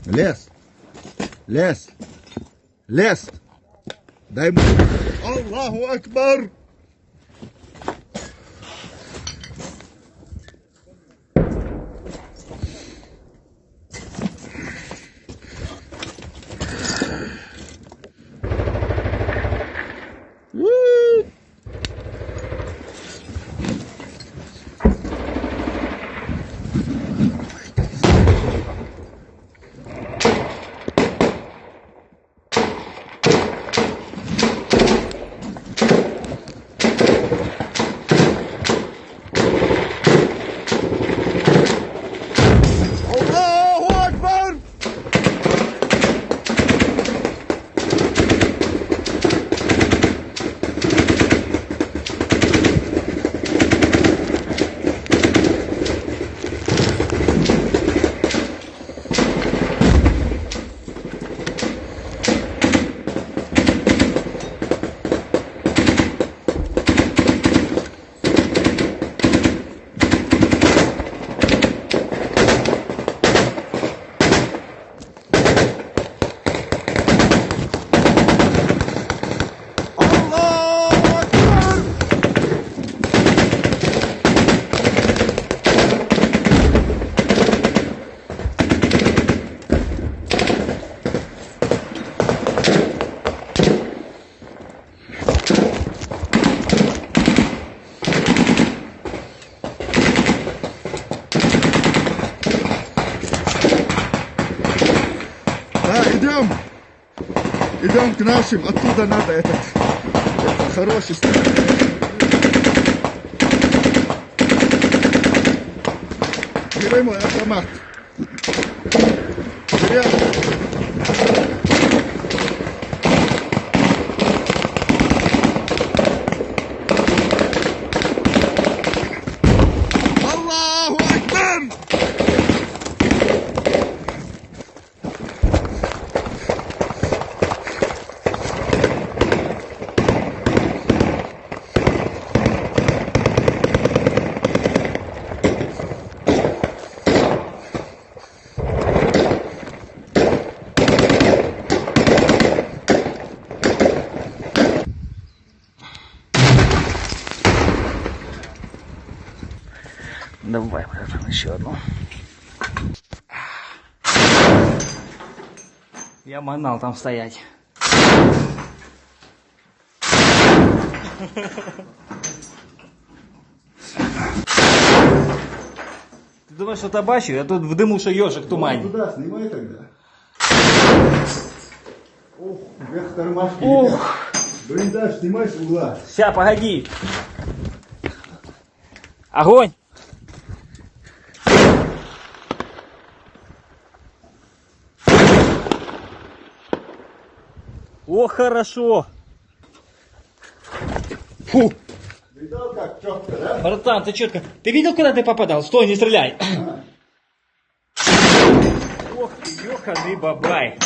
Лес. Лес. Лес. Дай мне. Аллаху Акбар. Идем к нашим, оттуда надо это хороший снаряд. Бери мой автомат. Бери. Аллаху Акбар! Давай, братан, еще одну. Я манал там стоять. Ты думаешь, что табачу? Я тут в дыму, что ежик в тумане. Туда снимай тогда. Ох, вверх тормашки. Ох. Блиндаж снимай с угла. Ща, погоди. Огонь! О, хорошо! Фу! Видал, как четко, да? Братан, ты четко. Ты видел, куда ты попадал? Стой, не стреляй! Ох ты, ёханый бабай!